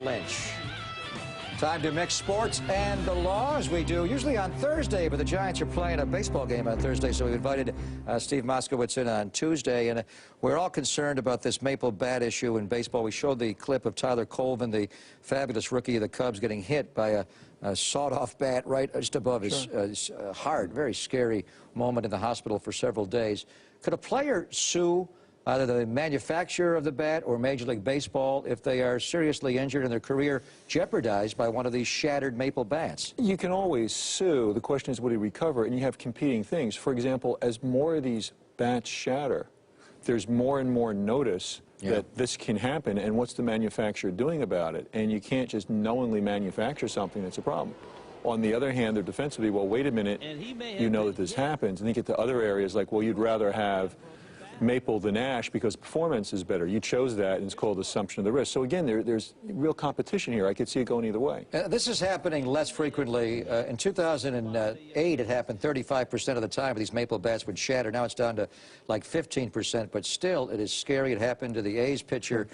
Lynch. Time to mix sports and the law, as we do usually on Thursday, but the Giants are playing a baseball game on Thursday, so we invited Steve Moskowitz in on Tuesday, and we're all concerned about this maple bat issue in baseball. We showed the clip of Tyler Colvin, the fabulous rookie of the Cubs, getting hit by a sawed-off bat right just above his heart. Very scary moment in the hospital for several days. Could a player sue either the manufacturer of the bat or Major League Baseball if they are seriously injured and their career jeopardized by one of these shattered maple bats? You can always sue. The question is, would he recover? And you have competing things. For example, as more of these bats shatter, there's more and more notice that this can happen, and what's the manufacturer doing about it? And you can't just knowingly manufacture something that's a problem. On the other hand, their defense would be, well, wait a minute, you know that this happens. And you get to other areas like, well, you'd rather have maple than ash because performance is better. You chose that, and it's called assumption of the risk. So again, there's real competition here. I could see it going either way. This is happening less frequently. In 2008, it happened 35% of the time these maple bats would shatter. Now it's down to like 15%, but still, it is scary. It happened to the A's pitcher,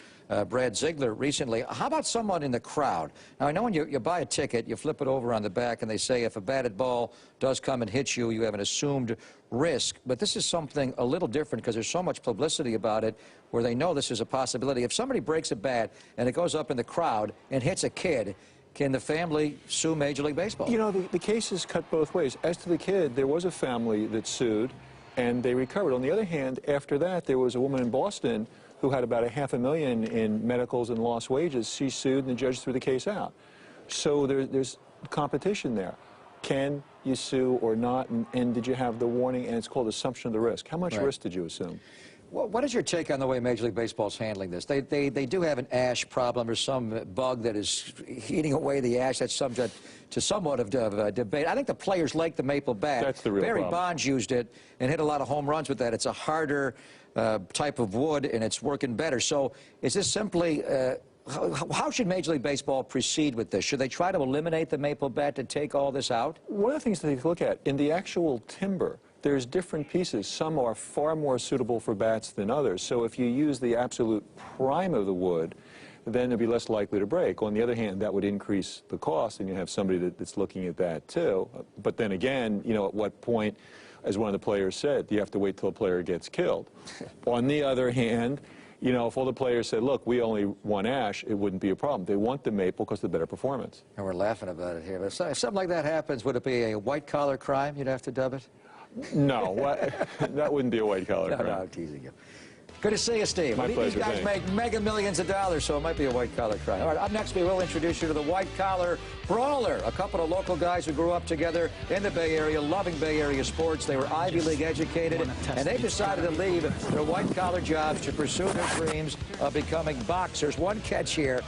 Brad Ziegler, recently. How about someone in the crowd? Now, I know when you buy a ticket, you flip it over on the back, and they say if a batted ball does come and hit you, you have an assumed risk. But this is something a little different because there's so much publicity about it where they know this is a possibility. If somebody breaks a bat and it goes up in the crowd and hits a kid, can the family sue Major League Baseball? You know, the cases cut both ways. As to the kid, there was a family that sued, and they recovered. On the other hand, after that, there was a woman in Boston who had about $500,000 in medicals and lost wages. She sued, and the judge threw the case out. So there's competition there. Can you sue or not, and did you have the warning? And it's called assumption of the risk. How much risk did you assume? Well, what is your take on the way Major League Baseball is handling this? They do have an ash problem or some bug that is eating away the ash. That's subject to somewhat of debate. I think the players like the maple bat. That's the real Barry problem. Bonds used it and hit a lot of home runs with that. It's a harder type of wood, and it's working better. So is this simply... how should Major League Baseball proceed with this? Should they try to eliminate the maple bat to take all this out? One of the things that they look at, in the actual timber, there's different pieces. Some are far more suitable for bats than others. So if you use the absolute prime of the wood, then it'll be less likely to break. On the other hand, that would increase the cost, and you have somebody that's looking at that too. But then again, you know, at what point, as one of the players said, you have to wait till a player gets killed. On the other hand, you know, if all the players said, look, we only want ash, it wouldn't be a problem. They want the maple because of the better performance. And we're laughing about it here. But if something like that happens, would it be a white-collar crime, you'd have to dub it? No, that wouldn't be a white-collar crime. No, I'm teasing you. Good to see you, Steve. My pleasure. These guys make mega millions of dollars, so it might be a white-collar crime. All right, up next, we will introduce you to the white-collar brawler, a couple of local guys who grew up together in the Bay Area, loving Bay Area sports. They were Ivy League educated, and they decided to leave their white-collar jobs to pursue their dreams of becoming boxers. One catch here.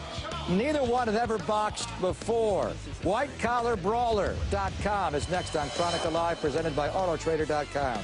Neither one had ever boxed before. WhiteCollarBrawler.com is next on Chronicle Live, presented by Autotrader.com.